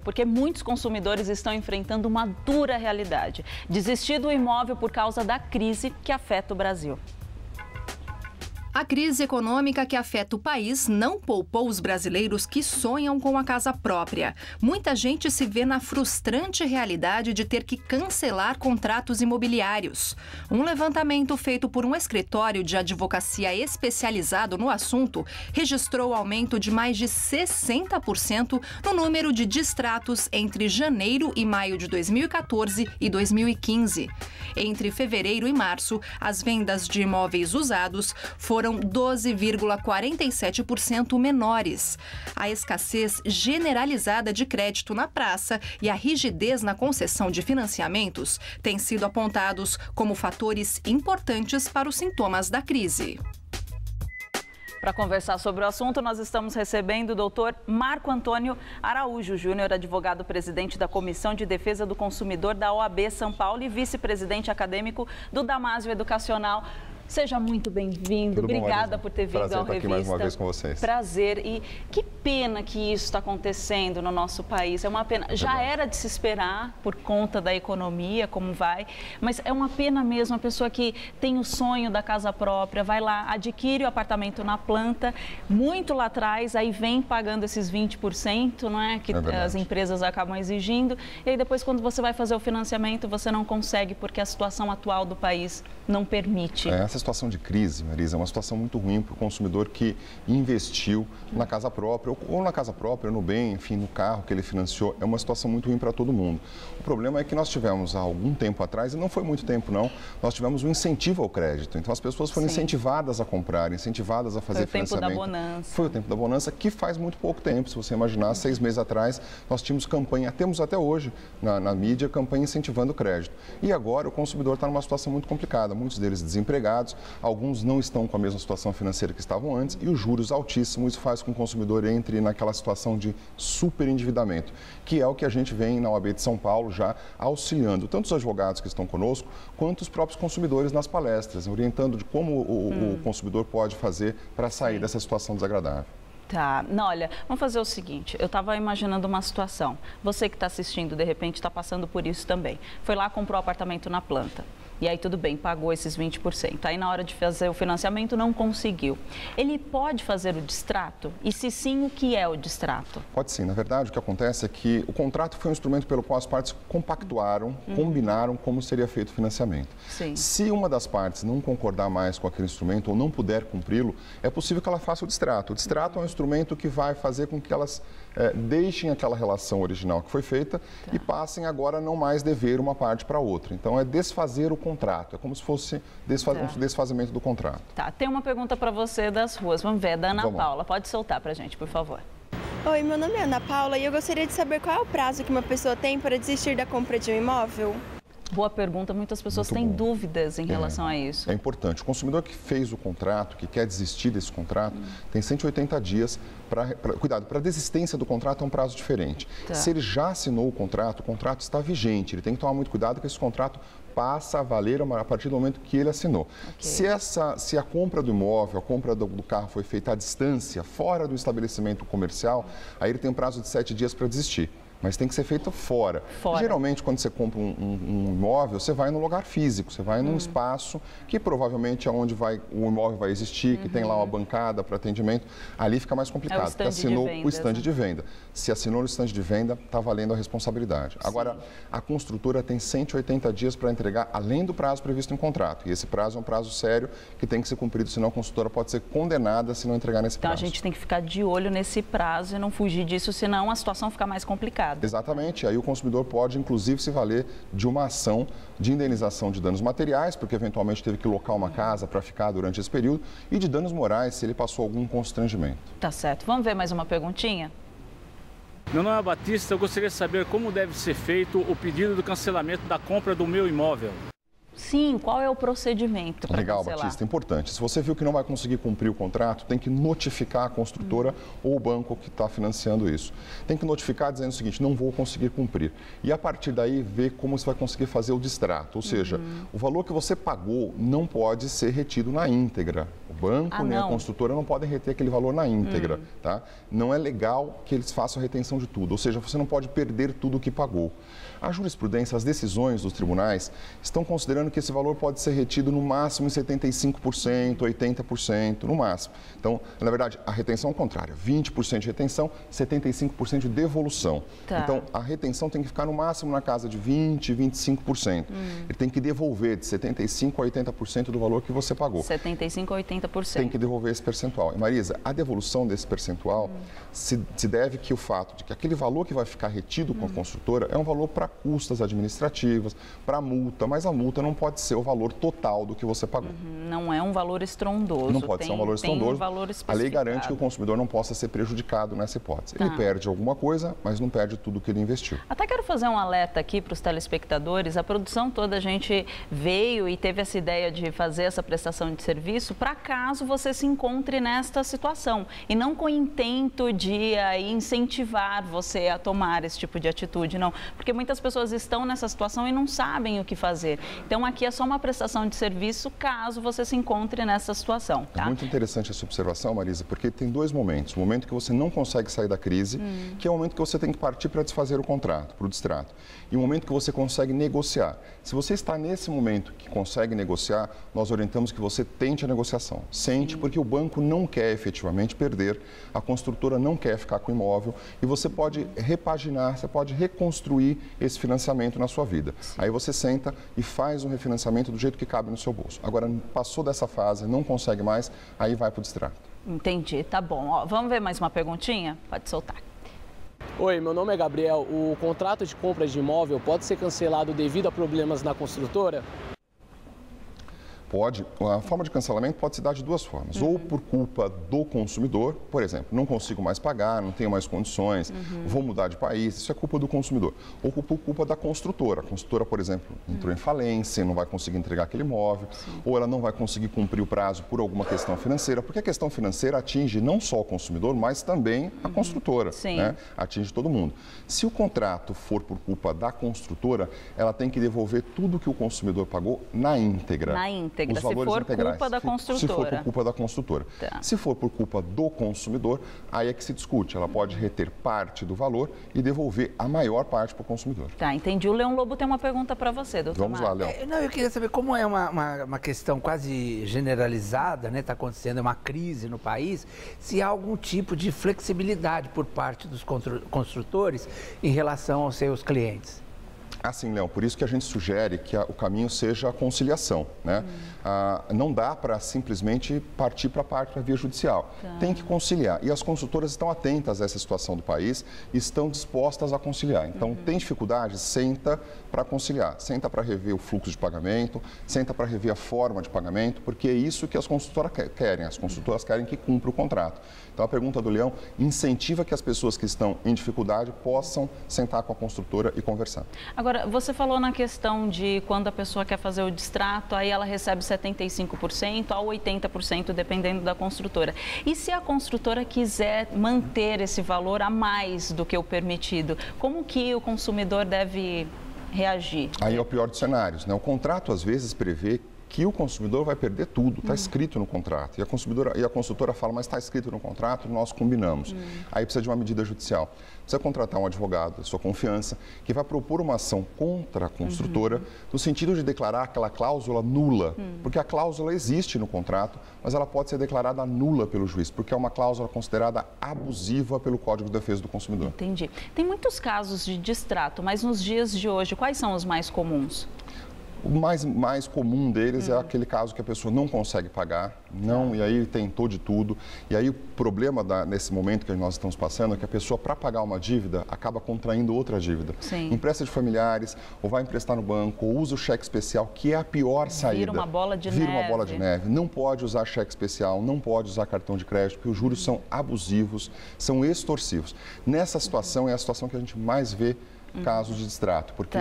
Porque muitos consumidores estão enfrentando uma dura realidade: desistir do imóvel por causa da crise que afeta o Brasil. A crise econômica que afeta o país não poupou os brasileiros que sonham com a casa própria. Muita gente se vê na frustrante realidade de ter que cancelar contratos imobiliários. Um levantamento feito por um escritório de advocacia especializado no assunto registrou aumento de mais de 60% no número de distratos entre janeiro e maio de 2014 e 2015. Entre fevereiro e março, as vendas de imóveis usados foram 12,47% menores. A escassez generalizada de crédito na praça e a rigidez na concessão de financiamentos têm sido apontados como fatores importantes para os sintomas da crise. Para conversar sobre o assunto, nós estamos recebendo o doutor Marco Antônio Araújo Júnior, advogado-presidente da Comissão de Defesa do Consumidor da OAB São Paulo e vice-presidente acadêmico do Damásio Educacional. Seja muito bem-vindo. Obrigada por ter vindo ao Revista. Prazer estar aqui mais uma vez com vocês. Prazer. E que pena que isso está acontecendo no nosso país. É uma pena. Já era de se esperar por conta da economia, como vai, mas é uma pena mesmo a pessoa que tem o sonho da casa própria, vai lá, adquire o apartamento na planta, muito lá atrás, aí vem pagando esses 20%, não é? Que as empresas acabam exigindo. E aí depois, quando você vai fazer o financiamento, você não consegue porque a situação atual do país não permite. Essa situação de crise, Marisa, é uma situação muito ruim para o consumidor que investiu na casa própria, ou na casa própria, no bem, enfim, no carro que ele financiou. É uma situação muito ruim para todo mundo. O problema é que nós tivemos há algum tempo atrás, e não foi muito tempo não, nós tivemos um incentivo ao crédito. Então as pessoas foram incentivadas a comprar, incentivadas a fazer financiamento. Foi o tempo da bonança. Foi o tempo da bonança, que faz muito pouco tempo. Se você imaginar, 6 meses atrás, nós tínhamos campanha, temos até hoje na mídia, campanha incentivando o crédito. E agora o consumidor está numa situação muito complicada, muitos deles desempregados, alguns não estão com a mesma situação financeira que estavam antes e os juros altíssimos. Isso faz com que o consumidor entre naquela situação de superendividamento, que é o que a gente vem na OAB de São Paulo já auxiliando tanto os advogados que estão conosco, quanto os próprios consumidores nas palestras, orientando de como o consumidor pode fazer para sair dessa situação desagradável. Tá, não, olha, vamos fazer o seguinte, eu estava imaginando uma situação, você que está assistindo, de repente está passando por isso também, foi lá, comprou o apartamento na planta. E aí tudo bem, pagou esses 20%. Aí na hora de fazer o financiamento não conseguiu. Ele pode fazer o distrato? E se sim, o que é o distrato? Pode sim. Na verdade, o que acontece é que o contrato foi um instrumento pelo qual as partes compactuaram, combinaram como seria feito o financiamento. Sim. Se uma das partes não concordar mais com aquele instrumento ou não puder cumpri-lo, é possível que ela faça o distrato. O distrato é um instrumento que vai fazer com que elas deixem aquela relação original que foi feita e passem agora a não mais dever uma parte para a outra. Então, é desfazer o contrato, é como se fosse um desfazimento do contrato. Tá, tem uma pergunta para você das ruas, vamos ver, da Ana Paula, pode soltar para a gente, por favor. Oi, meu nome é Ana Paula e eu gostaria de saber qual é o prazo que uma pessoa tem para desistir da compra de um imóvel? Boa pergunta, muitas pessoas têm dúvidas em relação a isso. É importante. O consumidor que fez o contrato, que quer desistir desse contrato, tem 180 dias para desistência do contrato é um prazo diferente. Se ele já assinou o contrato está vigente. Ele tem que tomar muito cuidado que esse contrato passa a valer a partir do momento que ele assinou. Se a compra do imóvel, a compra do carro foi feita à distância, fora do estabelecimento comercial, aí ele tem um prazo de 7 dias para desistir. Mas tem que ser feito fora. Geralmente, quando você compra um imóvel, você vai num lugar físico, você vai num espaço que provavelmente é onde o imóvel vai existir, que tem lá uma bancada para atendimento. Ali fica mais complicado, porque assinou o estande de venda. Se assinou o estande de venda, está valendo a responsabilidade. Agora, a construtora tem 180 dias para entregar, além do prazo previsto em contrato. E esse prazo é um prazo sério que tem que ser cumprido, senão a construtora pode ser condenada se não entregar nesse prazo. Então, a gente tem que ficar de olho nesse prazo e não fugir disso, senão a situação fica mais complicada. Exatamente. Aí o consumidor pode, inclusive, se valer de uma ação de indenização de danos materiais, porque eventualmente teve que locar uma casa para ficar durante esse período, e de danos morais, se ele passou algum constrangimento. Tá certo. Vamos ver mais uma perguntinha? Meu nome é Batista, eu gostaria de saber como deve ser feito o pedido do cancelamento da compra do meu imóvel. Sim, qual é o procedimento para Legal, cancelar? Batista, importante. Se você viu que não vai conseguir cumprir o contrato, tem que notificar a construtora ou o banco que está financiando isso. Tem que notificar dizendo o seguinte, não vou conseguir cumprir. E a partir daí, ver como você vai conseguir fazer o distrato. Ou seja, o valor que você pagou não pode ser retido na íntegra. O banco nem a construtora não podem reter aquele valor na íntegra. Tá? Não é legal que eles façam a retenção de tudo. Ou seja, você não pode perder tudo o que pagou. A jurisprudência, as decisões dos tribunais estão considerando que esse valor pode ser retido no máximo em 75%, 80%, no máximo. Então, na verdade, a retenção é o contrário, 20% de retenção, 75% de devolução. Tá. Então, a retenção tem que ficar no máximo na casa de 20%, 25%. Ele tem que devolver de 75% a 80% do valor que você pagou. 75% a 80%. Tem que devolver esse percentual. E, Marisa, a devolução desse percentual se deve que o fato de que aquele valor que vai ficar retido com a construtora é um valor para custas administrativas, para multa, mas a multa não pode ser o valor total do que você pagou. Não é um valor estrondoso. Não pode ser um valor estrondoso. Um valor a lei garante que o consumidor não possa ser prejudicado nessa hipótese. Ele perde alguma coisa, mas não perde tudo que ele investiu. Até quero fazer um alerta aqui para os telespectadores. A produção toda, a gente veio e teve essa ideia de fazer essa prestação de serviço para caso você se encontre nesta situação. E não com o intento de incentivar você a tomar esse tipo de atitude, não. Porque muitas pessoas estão nessa situação e não sabem o que fazer. Então, aqui é só uma prestação de serviço caso você se encontre nessa situação. Tá? É muito interessante essa observação, Marisa, porque tem dois momentos. O momento que você não consegue sair da crise, que é o momento que você tem que partir para desfazer o contrato, para o distrato. E o momento que você consegue negociar. Se você está nesse momento que consegue negociar, nós orientamos que você tente a negociação. Sente, porque o banco não quer efetivamente perder, a construtora não quer ficar com o imóvel e você pode repaginar, você pode reconstruir esse financiamento na sua vida. Aí você senta e faz um refinanciamento do jeito que cabe no seu bolso. Agora, passou dessa fase, não consegue mais, aí vai para o distrato. Entendi, tá bom. Ó, vamos ver mais uma perguntinha? Pode soltar. Oi, meu nome é Gabriel. O contrato de compra de imóvel pode ser cancelado devido a problemas na construtora? Pode. A forma de cancelamento pode se dar de duas formas. Ou por culpa do consumidor, por exemplo, não consigo mais pagar, não tenho mais condições, vou mudar de país, isso é culpa do consumidor. Ou por culpa da construtora. A construtora, por exemplo, entrou em falência, não vai conseguir entregar aquele imóvel, ou ela não vai conseguir cumprir o prazo por alguma questão financeira, porque a questão financeira atinge não só o consumidor, mas também a construtora. Né? Atinge todo mundo. Se o contrato for por culpa da construtora, ela tem que devolver tudo que o consumidor pagou na íntegra. Na íntegra. Os valores se for integrais. Culpa da construtora. Se for por culpa da construtora. Tá. Se for por culpa do consumidor, aí é que se discute. Ela pode reter parte do valor e devolver a maior parte para o consumidor. Tá, entendi. O Leão Lobo tem uma pergunta para você, doutor Vamos lá, Leão. Não, eu queria saber como é uma questão quase generalizada, né? Está acontecendo uma crise no país, se há algum tipo de flexibilidade por parte dos construtores em relação aos seus clientes. Assim, Leão, por isso que a gente sugere que o caminho seja a conciliação, né? Não dá para simplesmente partir para a via judicial. Tem que conciliar. E as consultoras estão atentas a essa situação do país e estão dispostas a conciliar. Então, tem dificuldade? Senta para conciliar. Senta para rever o fluxo de pagamento, senta para rever a forma de pagamento, porque é isso que as consultoras querem. As consultoras querem que cumpra o contrato. Então, a pergunta do Leão incentiva que as pessoas que estão em dificuldade possam sentar com a construtora e conversar. Agora, você falou na questão de quando a pessoa quer fazer o distrato, aí ela recebe 75% a 80%, dependendo da construtora. E se a construtora quiser manter esse valor a mais do que o permitido, como que o consumidor deve reagir? Aí é o pior dos cenários, né? O contrato, às vezes, prevê que o consumidor vai perder tudo, está escrito no contrato. E a consultora fala, mas está escrito no contrato, nós combinamos. Aí precisa de uma medida judicial. Precisa contratar um advogado de sua confiança, que vai propor uma ação contra a construtora, no sentido de declarar aquela cláusula nula. Porque a cláusula existe no contrato, mas ela pode ser declarada nula pelo juiz, porque é uma cláusula considerada abusiva pelo Código de Defesa do Consumidor. Entendi. Tem muitos casos de distrato, mas nos dias de hoje, quais são os mais comuns? O mais comum deles é aquele caso que a pessoa não consegue pagar, e aí tentou de tudo. E aí o problema nesse momento que nós estamos passando é que a pessoa, para pagar uma dívida, acaba contraindo outra dívida. Empresta de familiares, ou vai emprestar no banco, ou usa o cheque especial, que é a pior saída. Vira uma bola de neve. Vira uma bola de neve. Não pode usar cheque especial, não pode usar cartão de crédito, porque os juros são abusivos, são extorsivos. Nessa situação, é a situação que a gente mais vê casos de distrato, porque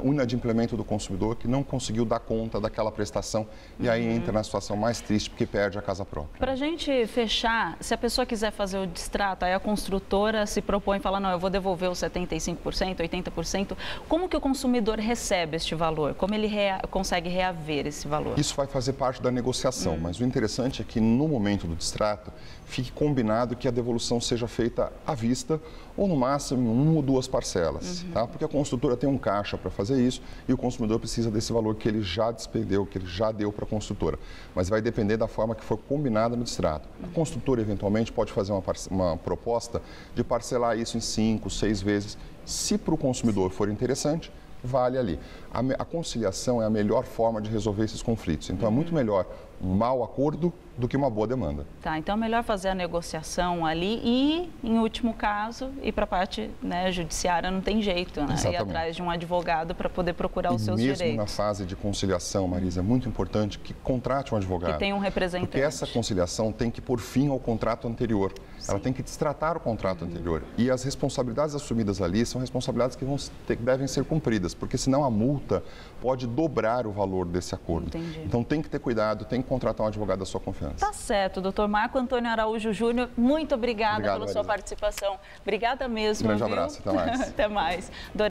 o inadimplemento do consumidor que não conseguiu dar conta daquela prestação e aí entra na situação mais triste porque perde a casa própria. Para a gente fechar, se a pessoa quiser fazer o distrato, aí a construtora se propõe e fala, não, eu vou devolver os 75%, 80%, como que o consumidor recebe este valor? Como ele consegue reaver esse valor? Isso vai fazer parte da negociação, mas o interessante é que no momento do distrato fique combinado que a devolução seja feita à vista ou no máximo em 1 ou 2 parcelas, tá? Porque a construtora tem um caixa para fazer isso e o consumidor precisa desse valor que ele já despendeu, que ele já deu para a construtora. Mas vai depender da forma que for combinada no distrato. A construtora eventualmente pode fazer uma proposta de parcelar isso em 5, 6 vezes. Se para o consumidor for interessante, vale ali. A conciliação é a melhor forma de resolver esses conflitos. Então, é muito melhor um mau acordo do que uma boa demanda. Tá, então é melhor fazer a negociação ali e, em último caso, ir para a parte, né, judiciária, não tem jeito, né? Ir atrás de um advogado para poder procurar os seus direitos. Mesmo na fase de conciliação, Marisa, é muito importante que contrate um advogado. Que tenha um representante. Porque essa conciliação tem que pôr fim ao contrato anterior. Sim. Ela tem que destratar o contrato anterior. E as responsabilidades assumidas ali são responsabilidades que devem ser cumpridas, porque senão a multa pode dobrar o valor desse acordo. Entendi. Então tem que ter cuidado, tem que contratar um advogado da sua confiança. Tá certo, doutor Marco Antônio Araújo Júnior, muito obrigada pela sua participação. Obrigada mesmo. Grande abraço, até mais. Até mais.